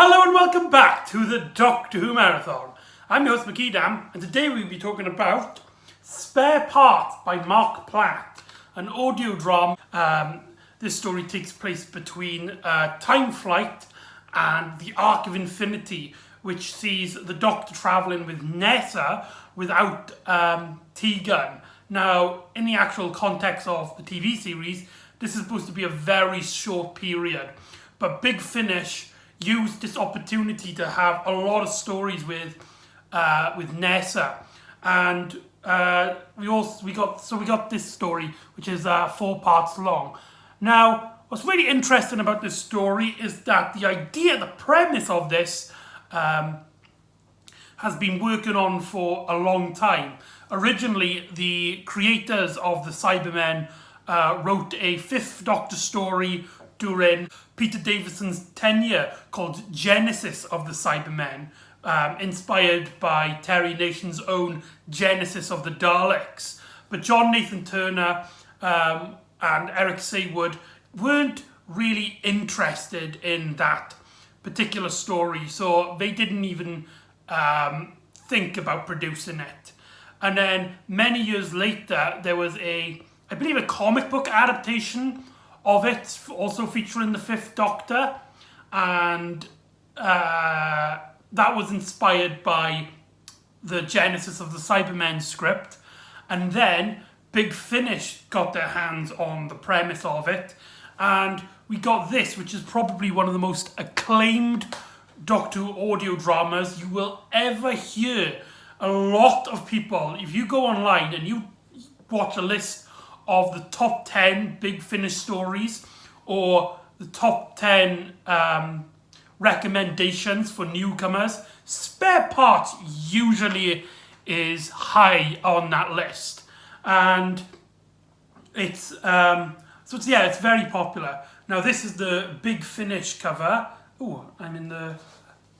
Hello and welcome back to the Doctor Who Marathon. I'm your host McEdam, and today we'll be talking about Spare Parts by Mark Platt, an audio drama. This story takes place between Time Flight and the Arc of Infinity, which sees the Doctor travelling with Nessa without Tegan. Now, in the actual context of the TV series, this is supposed to be a very short period, but Big Finish used this opportunity to have a lot of stories with Nessa, and we got this story, which is 4 parts long. Now, what's really interesting about this story is that the premise of this has been working on for a long time. Originally, the creators of the Cybermen wrote a 5th Doctor story during Peter Davison's tenure called Genesis of the Cybermen, inspired by Terry Nation's own Genesis of the Daleks. But John Nathan Turner and Eric Saywood weren't really interested in that particular story, so they didn't even think about producing it. And then many years later, there was I believe a comic book adaptation of it, also featuring the 5th Doctor, and that was inspired by the Genesis of the Cybermen script. And then Big Finish got their hands on the premise of it, and we got this, which is probably one of the most acclaimed Doctor Who audio dramas you will ever hear. A lot of people, if you go online and you watch a list of the top 10 Big Finish stories or the top 10 recommendations for newcomers, Spare Parts usually is high on that list, and it's very popular. Now, this is the Big Finish cover. Oh, I'm in the...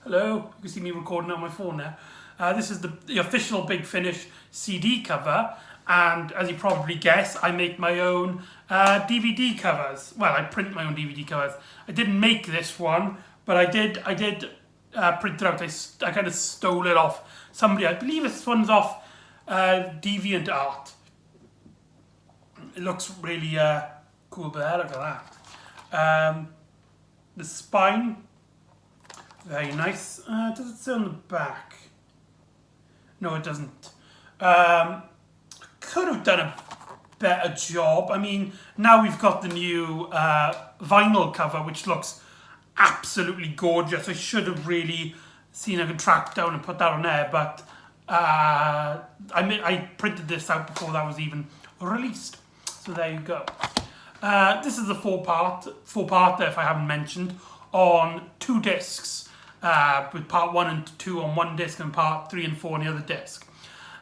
Hello, you can see me recording on my phone now. This is the official Big Finish CD cover, and as you probably guess, I make my own DVD covers. Well, I print my own DVD covers. I didn't make this one, but I did print it out. I kind of stole it off somebody. I believe this one's off DeviantArt. It looks really cool, but look at that. The spine, very nice. Does it say on the back? No, it doesn't. Could have done a better job. I mean, now we've got the new vinyl cover, which looks absolutely gorgeous. I should have really seen if I could track down and put that on there, but I printed this out before that was even released. So there you go. This is a four-parter, if I haven't mentioned, on 2 discs, with part 1 and 2 on one disc and part 3 and 4 on the other disc.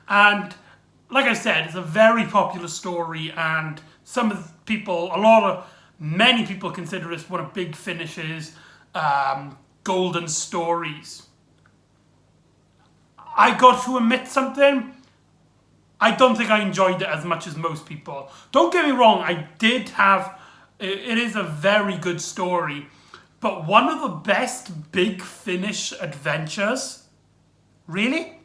And like I said, it's a very popular story, and many people consider this one of Big Finish's golden stories. I got to admit something. I don't think I enjoyed it as much as most people. Don't get me wrong, it is a very good story, but one of the best Big Finish adventures? Really?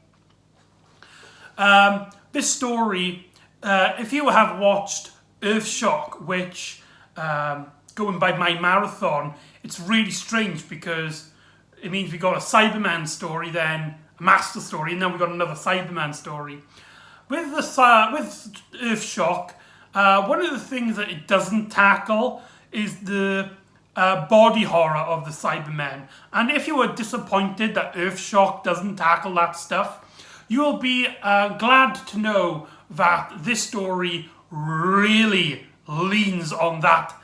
This story, if you have watched Earthshock, which, going by my marathon, it's really strange because it means we got a Cyberman story, then a Master story, and then we got another Cyberman story. With Earthshock, one of the things that it doesn't tackle is the body horror of the Cybermen. And if you were disappointed that Earthshock doesn't tackle that stuff, you will be glad to know that this story really leans on that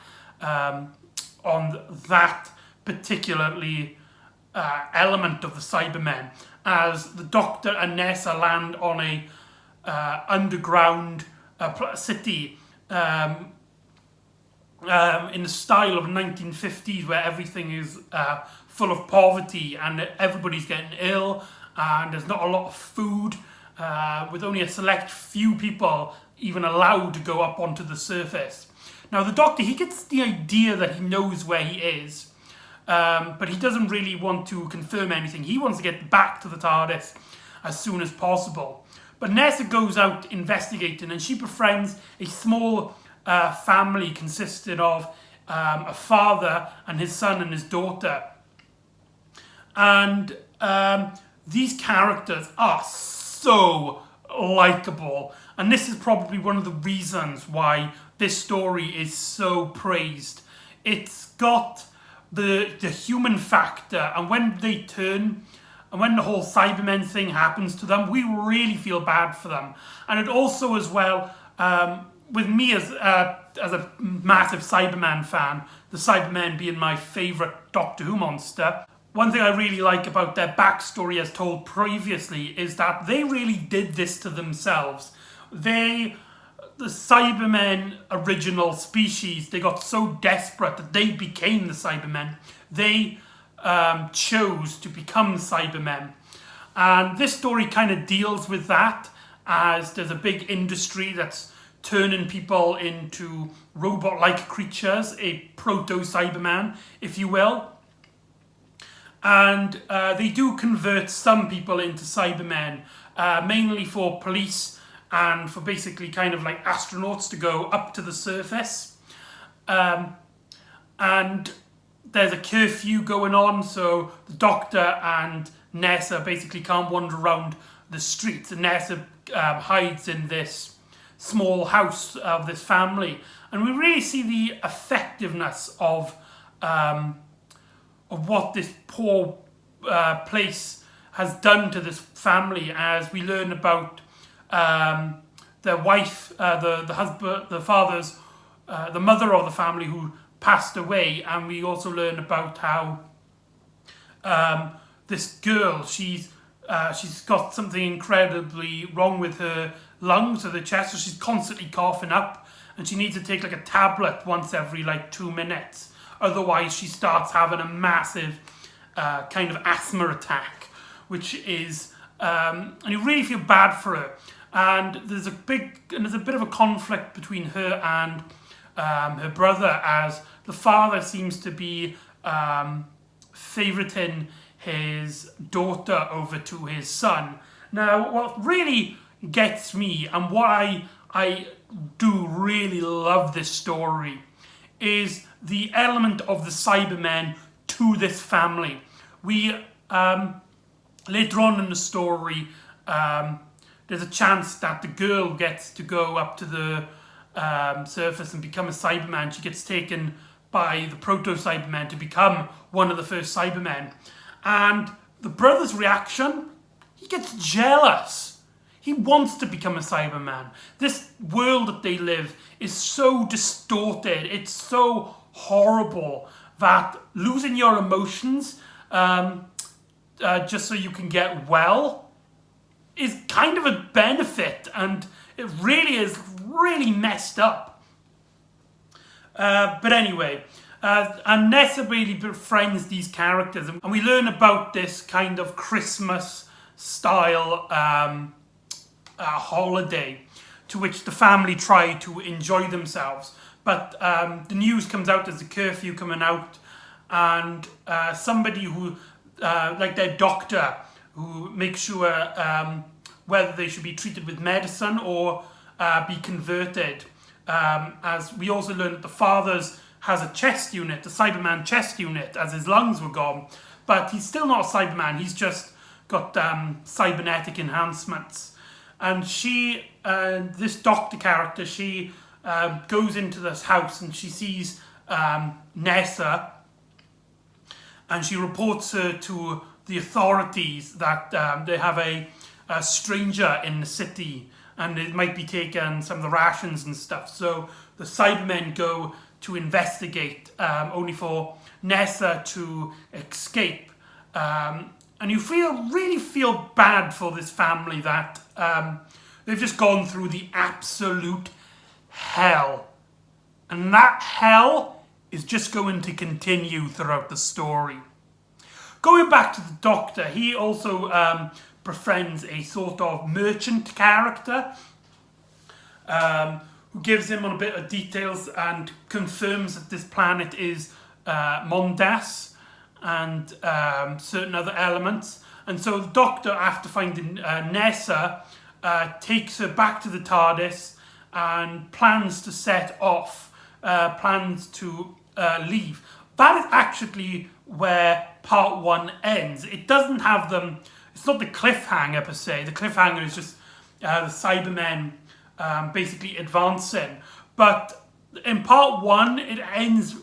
particularly element of the Cybermen, as the Doctor and Nessa land on a underground city in the style of 1950s, where everything is full of poverty and everybody's getting ill, and there's not a lot of food, with only a select few people even allowed to go up onto the surface. Now, the Doctor, he gets the idea that he knows where he is, but he doesn't really want to confirm anything. He wants to get back to the TARDIS as soon as possible. But Nessa goes out investigating, and she befriends a small family consisting of a father and his son and his daughter. And these characters are so likable, and this is probably one of the reasons why this story is so praised. It's got the human factor, and when they turn, and when the whole Cybermen thing happens to them, we really feel bad for them. And it also, as well, with me as a massive Cyberman fan, the Cybermen being my favourite Doctor Who monster, one thing I really like about their backstory as told previously is that they really did this to themselves. The Cybermen original species, they got so desperate that they became the Cybermen. They chose to become Cybermen. And this story kind of deals with that, as there's a big industry that's turning people into robot-like creatures, a proto-Cyberman, if you will. And they do convert some people into Cybermen, mainly for police and for basically kind of like astronauts to go up to the surface. And there's a curfew going on, so the Doctor and Nessa basically can't wander around the streets, and Nessa hides in this small house of this family. And we really see the effectiveness of what this poor place has done to this family, as we learn about their wife, the husband, the father's, the mother of the family who passed away, and we also learn about how this girl, she's got something incredibly wrong with her lungs or the chest, so she's constantly coughing up, and she needs to take like a tablet once every like 2 minutes. Otherwise, she starts having a massive kind of asthma attack, which is, and you really feel bad for her. And there's a bit of a conflict between her and her brother, as the father seems to be favoriting his daughter over to his son. Now, what really gets me, and why I do really love this story, is the element of the Cybermen to this family. We, later on in the story, there's a chance that the girl gets to go up to the surface and become a Cyberman. She gets taken by the proto-Cybermen to become one of the first Cybermen. And the brother's reaction, he gets jealous. He wants to become a Cyberman. This world that they live is so distorted, it's so horrible, that losing your emotions just so you can get well is kind of a benefit, and it really is really messed up. But anyway, and Nessa really befriends these characters, and we learn about this kind of Christmas style holiday to which the family try to enjoy themselves. But the news comes out, there's a curfew coming out, and somebody who, like their doctor, who makes sure whether they should be treated with medicine or be converted. As we also learn that the father's has a chest unit, a Cyberman chest unit, as his lungs were gone. But he's still not a Cyberman, he's just got cybernetic enhancements. And she, this doctor character, she goes into this house and she sees Nessa, and she reports her to the authorities that they have a stranger in the city, and it might be taking some of the rations and stuff. So the Cybermen go to investigate, only for Nessa to escape. And you really feel bad for this family that they've just gone through the absolute hell. And that hell is just going to continue throughout the story. Going back to the Doctor, he also befriends a sort of merchant character who gives him a bit of details and confirms that this planet is Mondas. and certain other elements. And so the Doctor, after finding Nessa, takes her back to the TARDIS and plans to set off, plans to leave. That is actually where part 1 ends. It doesn't have them, it's not the cliffhanger per se. The cliffhanger is just the Cybermen basically advancing. But in part 1, it ends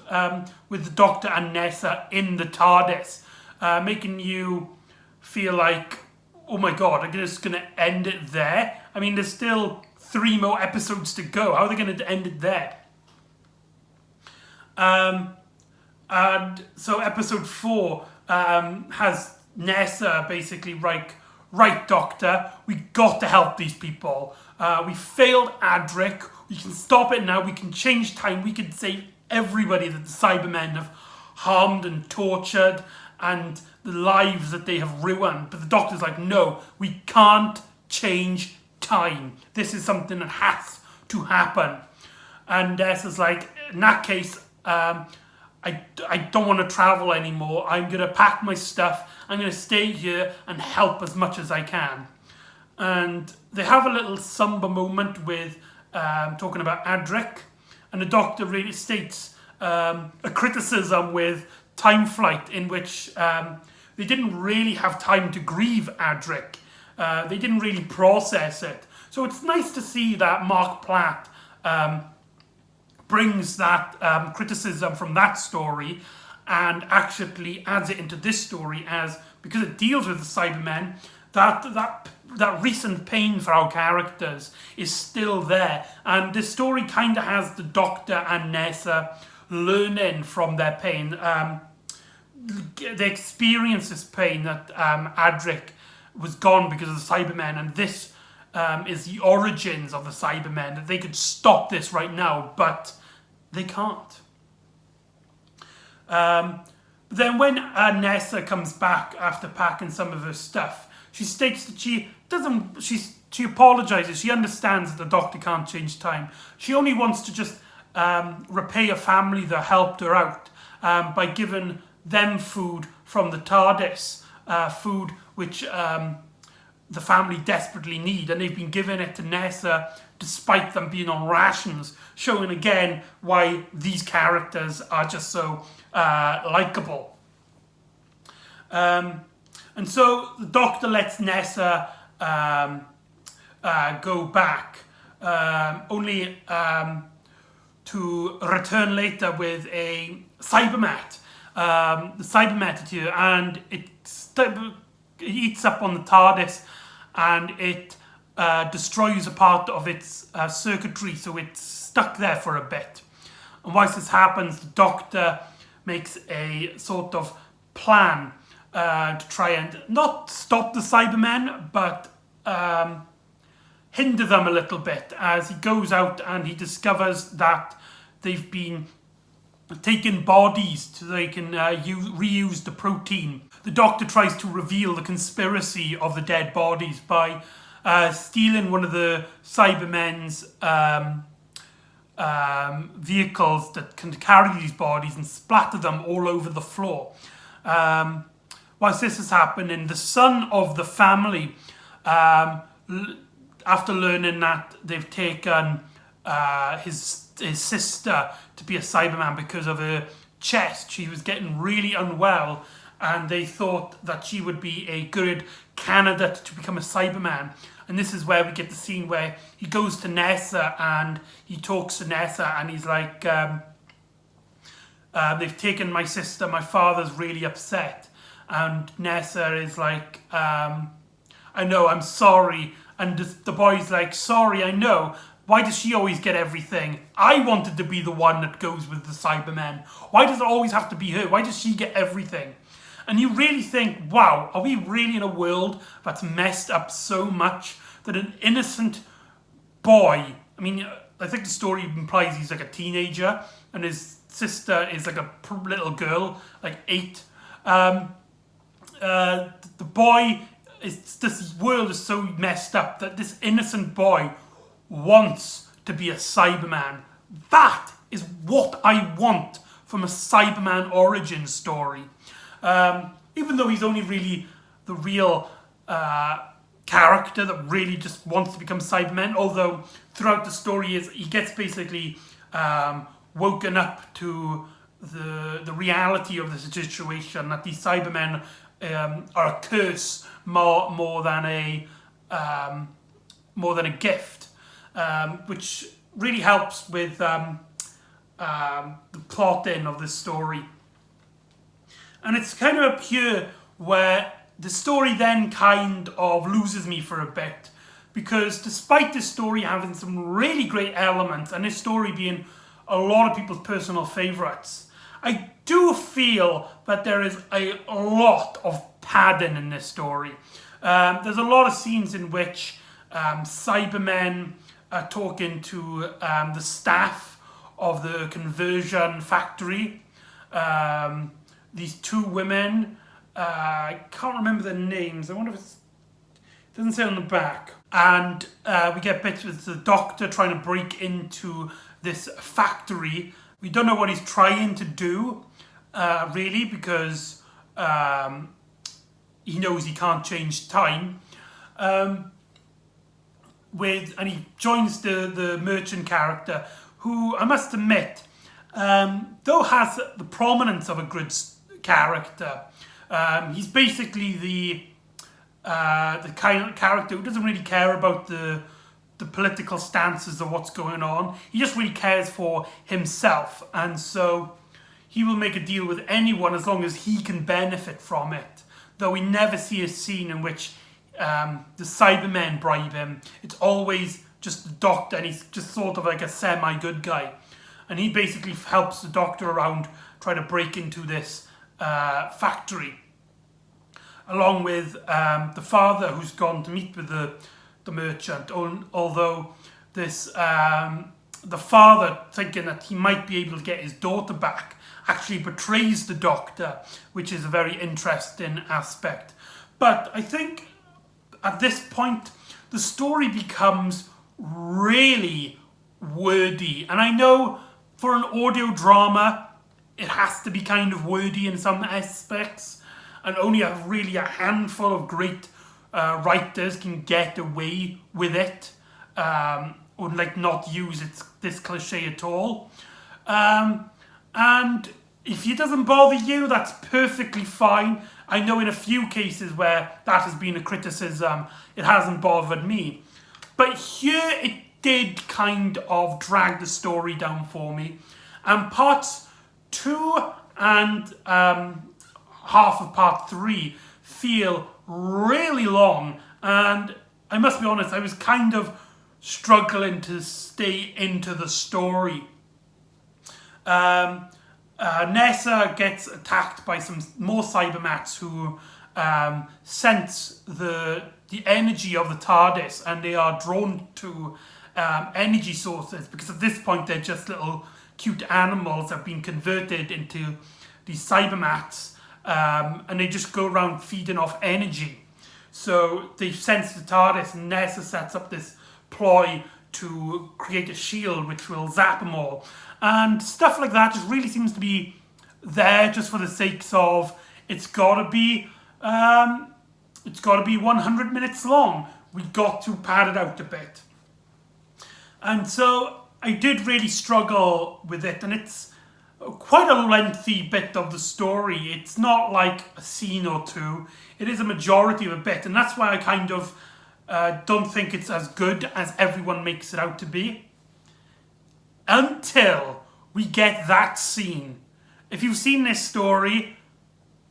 with the Doctor and Nessa in the TARDIS, making you feel like, oh my god, are they just going to end it there? I mean, there's still 3 more episodes to go. How are they going to end it there? And so episode 4 has Nessa basically like, right, Doctor, we got to help these people. We failed Adric. We can stop it now. We can change time. We can save everybody that the Cybermen have harmed and tortured, and the lives that they have ruined. But the Doctor's like, no, we can't change time. This is something that has to happen. And Nessa's like, in that case, I don't want to travel anymore. I'm going to pack my stuff. I'm going to stay here and help as much as I can. And they have a little somber moment with talking about Adric. And the Doctor really states a criticism with time flight, in which they didn't really have time to grieve Adric. They didn't really process it. So it's nice to see that Mark Platt brings that criticism from that story and actually adds it into this story, as because it deals with the Cybermen, that recent pain for our characters is still there. And this story kind of has the Doctor and Nessa learning from their pain. They experience this pain that Adric was gone because of the Cybermen, and this is the origins of the Cybermen, that they could stop this right now, but they can't. Then when Nessa comes back after packing some of her stuff, she states that she apologizes. She understands that the Doctor can't change time. She only wants to just repay a family that helped her out by giving them food from the TARDIS, food which the family desperately need, and they've been giving it to Nessa despite them being on rations, showing again why these characters are just so likeable. And so the Doctor lets Nessa go back, only to return later with a cybermat. The cybermat here, and it eats up on the TARDIS, and it destroys a part of its circuitry, so it's stuck there for a bit. And whilst this happens, the Doctor makes a sort of plan to try and not stop the Cybermen, but hinder them a little bit, as he goes out and he discovers that they've been taking bodies so they can reuse the protein. The Doctor tries to reveal the conspiracy of the dead bodies by stealing one of the Cybermen's vehicles that can carry these bodies and splatter them all over the floor. Whilst this is happening, the son of the family, after learning that they've taken his sister to be a Cyberman because of her chest, she was getting really unwell, and they thought that she would be a good candidate to become a Cyberman. And this is where we get the scene where he goes to Nessa and he talks to Nessa, and he's like, they've taken my sister, my father's really upset. And Nessa is like, I know, I'm sorry. And the boy's like, sorry, I know. Why does she always get everything? I wanted to be the one that goes with the Cybermen. Why does it always have to be her? Why does she get everything? And you really think, wow, are we really in a world that's messed up so much that an innocent boy, I mean, I think the story implies he's like a teenager and his sister is like a little girl, like 8. The boy, this world is so messed up that this innocent boy wants to be a Cyberman. That is what I want from a Cyberman origin story. Even though he's only really the real character that really just wants to become Cyberman, although throughout the story he gets basically woken up to the reality of the situation, that these Cybermen are a curse more than a gift, which really helps with the plotting of the story. And it's kind of up here where the story then kind of loses me for a bit, because despite this story having some really great elements, and this story being a lot of people's personal favourites, I do feel that there is a lot of padding in this story. There's a lot of scenes in which Cybermen are talking to the staff of the conversion factory. These two women, I can't remember their names. I wonder if it doesn't say on the back. And we get bits with the doctor trying to break into this factory. We don't know what he's trying to do, really, because he knows he can't change time. And he joins the merchant character, who I must admit, though has the prominence of a good character, he's basically the kind of character who doesn't really care about the political stances of what's going on. He just really cares for himself, and so he will make a deal with anyone as long as he can benefit from it. Though we never see a scene in which the Cybermen bribe him. It's always just the doctor, and he's just sort of like a semi-good guy. And he basically helps the doctor around, try to break into this factory, along with the father who's gone to meet with the merchant. Although this the father, thinking that he might be able to get his daughter back, actually betrays the doctor, which is a very interesting aspect. But I think at this point the story becomes really wordy, and I know for an audio drama it has to be kind of wordy in some aspects, and only a handful of great writers can get away with it, or like not use this cliche at all. And if it doesn't bother you, that's perfectly fine. I know in a few cases where that has been a criticism, it hasn't bothered me. But here it did kind of drag the story down for me. And parts 2 and half of part 3 feel really long. And I must be honest, I was kind of struggling to stay into the story. Nessa gets attacked by some more Cybermats who sense the energy of the TARDIS, and they are drawn to energy sources, because at this point they're just little cute animals that have been converted into these Cybermats, and they just go around feeding off energy. So they sense the TARDIS, and Nessa sets up this ploy to create a shield which will zap them all. And stuff like that just really seems to be there just for the sakes of it's gotta be 100 minutes long. We got to pad it out a bit. And so I did really struggle with it, and it's quite a lengthy bit of the story. It's not like a scene or two. It is a majority of a bit, and that's why I kind of don't think it's as good as everyone makes it out to be. Until we get that scene. If you've seen this story,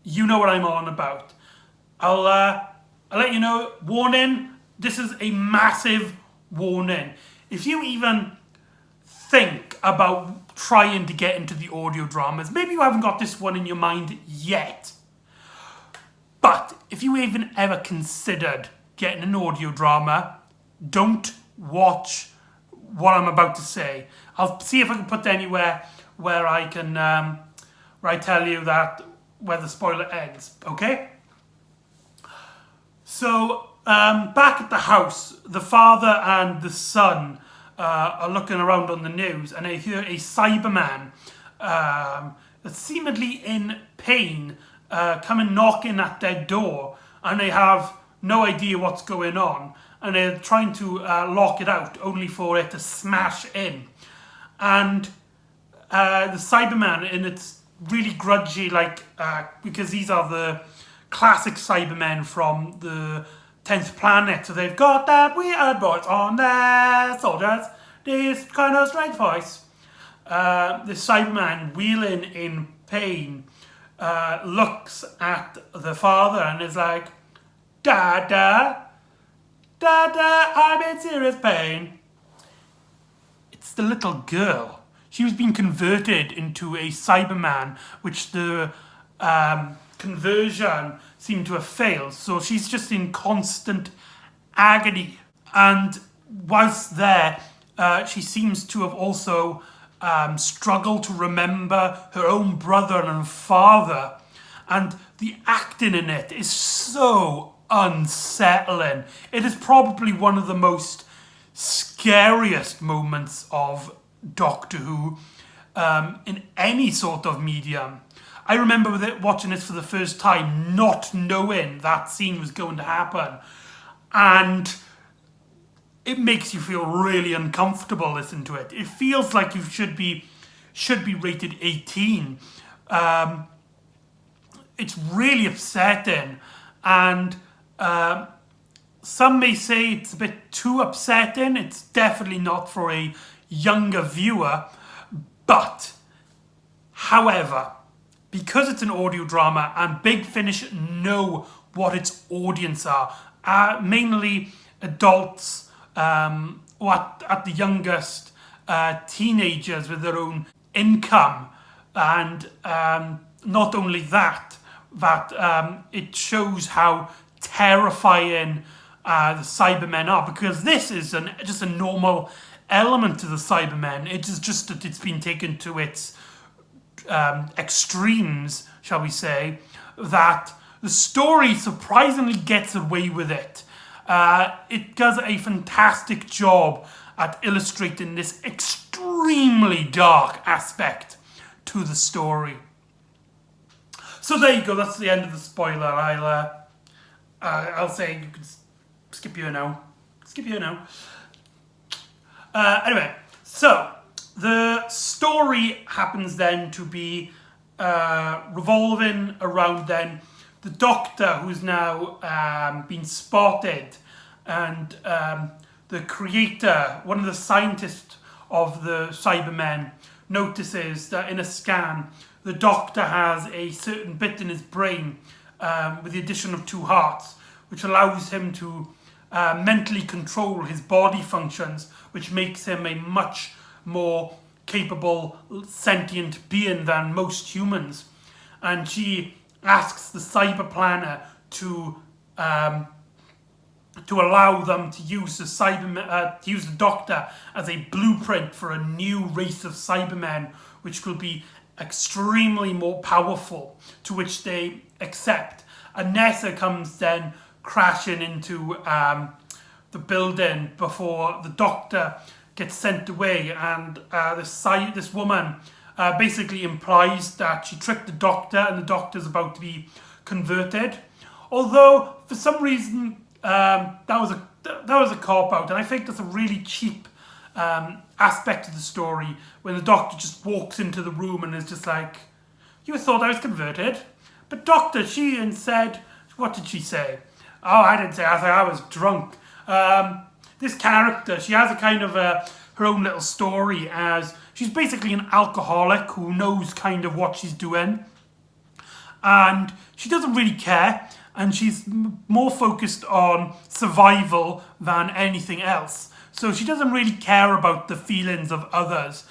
you know what I'm on about. I'll let you know. Warning, this is a massive warning. If you even think about trying to get into the audio dramas, maybe you haven't got this one in your mind yet, but if you even ever considered getting an audio drama, don't watch what I'm about to say. I'll see if I can put anywhere where I can where I tell you that where the spoiler ends, okay? So back at the house, the father and the son are looking around on the news, and they hear a Cyberman that's seemingly in pain coming knocking at their door, and they have no idea what's going on, and they're trying to lock it out, only for it to smash in. And the Cyberman, and it's really grudgy, like, because these are the classic Cybermen from the 10th planet, so they've got that weird voice on their soldiers, this kind of strange voice. The Cyberman, wheeling in pain, looks at the father and is like, Dada, Dada, I'm in serious pain. It's the little girl. She was being converted into a Cyberman, which the conversion seemed to have failed. So she's just in constant agony. And whilst there, she seems to have also struggled to remember her own brother and father. And the acting in it is so unsettling. It is probably one of the most scariest moments of Doctor Who in any sort of medium. I remember watching this for the first time, not knowing that scene was going to happen, and it makes you feel really uncomfortable listening to it. It feels like you should be rated 18. It's really upsetting, and some may say it's a bit too upsetting. It's definitely not for a younger viewer, but however, because it's an audio drama and Big Finish know what its audience are, mainly adults, or at the youngest, teenagers with their own income, and not only that, it shows how terrifying the Cybermen are, because this is just a normal element to the Cybermen. It is just that it's been taken to its extremes, shall we say, that the story surprisingly gets away with it. It does a fantastic job at illustrating this extremely dark aspect to the story. So there you go, that's the end of the spoiler. I'll say you can skip here now. Anyway, so the story happens then to be revolving around then the Doctor, who's now been spotted, and the creator, one of the scientists of the Cybermen, notices that in a scan the Doctor has a certain bit in his brain with the addition of 2 hearts, which allows him to mentally control his body functions, which makes him a much more capable sentient being than most humans. And she asks the cyber planner to allow them to use the Doctor as a blueprint for a new race of Cybermen, which will be extremely more powerful, to which they accept. And Nessa comes then crashing into the building before the Doctor gets sent away, and this woman basically implies that she tricked the Doctor and the Doctor's about to be converted. Although for some reason that was a cop-out, and I think that's a really cheap aspect of the story, when the Doctor just walks into the room and is just like, "You thought I was converted? But Doctor," she said, what did she say? Oh, I didn't say, I was drunk. This character, she has a kind of her own little story, as she's basically an alcoholic who knows kind of what she's doing, and she doesn't really care, and she's more focused on survival than anything else. So she doesn't really care about the feelings of others.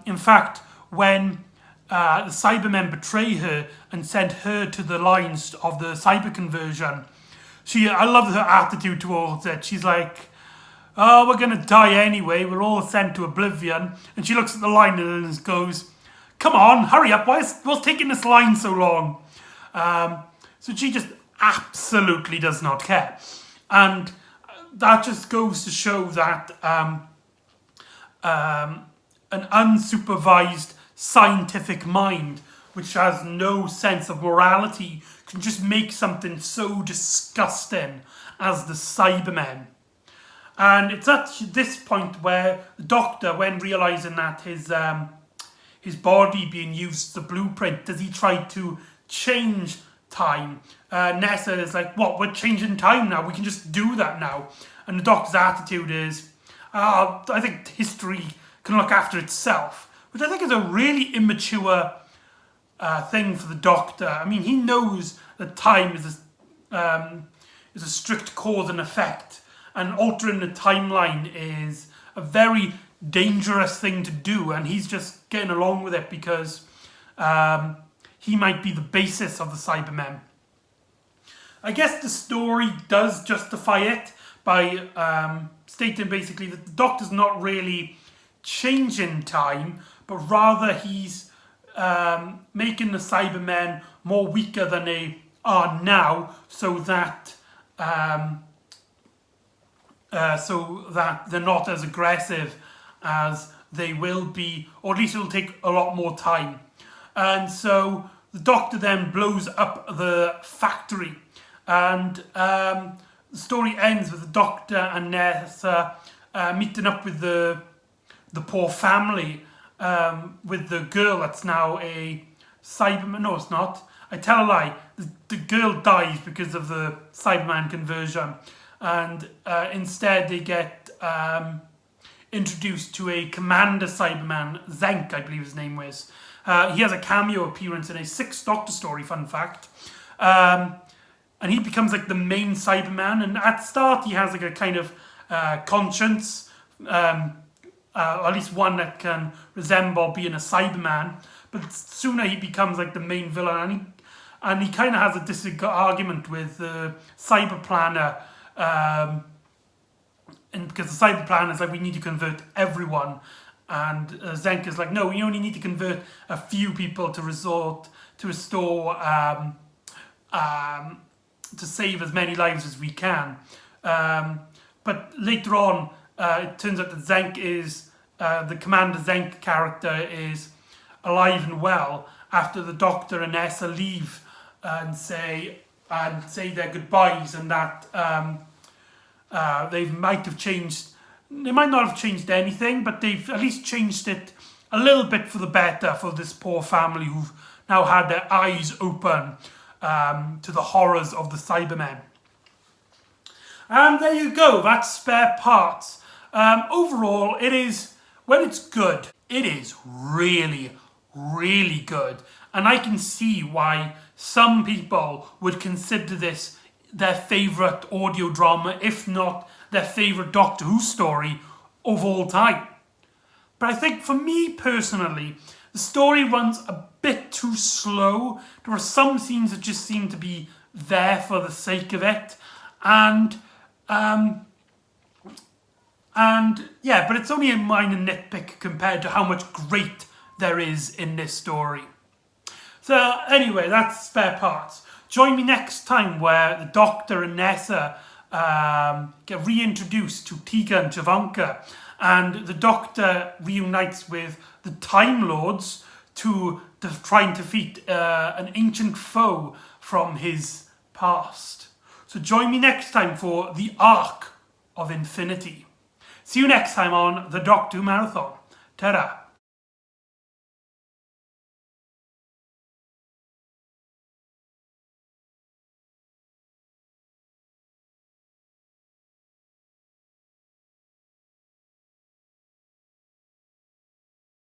In fact, when the Cybermen betray her and send her to the lines of the cyber conversion, I love her attitude towards it. She's like, "Oh, we're going to die anyway. We're all sent to oblivion." And she looks at the line and goes, "Come on, hurry up. What's taking this line so long?" So she just absolutely does not care. And that just goes to show that an unsupervised scientific mind which has no sense of morality, can just make something so disgusting as the Cybermen. And it's at this point where the Doctor, when realising that his body being used as a blueprint, does he try to change time? Nessa is like, what, we're changing time now, we can just do that now. And the Doctor's attitude is, I think history can look after itself, which I think is a really immature thing for the Doctor. I mean, he knows that time is a strict cause and effect, and altering the timeline is a very dangerous thing to do, and he's just getting along with it because he might be the basis of the Cybermen. I guess the story does justify it by stating basically that the Doctor's not really changing time, but rather he's making the Cybermen more weaker than they are now, so that they're not as aggressive as they will be, or at least it'll take a lot more time. And so the Doctor then blows up the factory, and the story ends with the Doctor and Nessa meeting up with the poor family, with the girl that's now a Cyberman. No, it's not. I tell a lie. The girl dies because of the Cyberman conversion, and instead they get introduced to a Commander Cyberman, Zenk, I believe his name was. He has a cameo appearance in a 6th Doctor story, fun fact. And he becomes like the main Cyberman, and at start he has like a kind of conscience, or at least one that can resemble being a Cyberman, but sooner he becomes like the main villain, and he kind of has a disagreement with the Cyber Planner, and because the Cyber Planner is like, we need to convert everyone, and Zenk is like, no, we only need to convert a few people to restore, to save as many lives as we can. But later on, it turns out that Zenk is, the Commander Zenk character is alive and well after the Doctor and Nessa leave and say their goodbyes, and that they might not have changed anything, but they've at least changed it a little bit for the better for this poor family who've now had their eyes open to the horrors of the Cybermen. And there you go, that's Spare Parts. Overall, it is, when it's good, it is really, really good. And I can see why some people would consider this their favourite audio drama, if not their favourite Doctor Who story of all time. But I think for me personally, the story runs a bit too slow. There are some scenes that just seem to be there for the sake of it. And yeah, but it's only a minor nitpick compared to how much great there is in this story. So anyway, that's Spare Parts. Join me next time where the Doctor and Nessa get reintroduced to Tegan and Javanka, and the Doctor reunites with the Time Lords to try and defeat an ancient foe from his past. So join me next time for the Arc of Infinity. See you next time on the Doctor Who Marathon. Ta-da!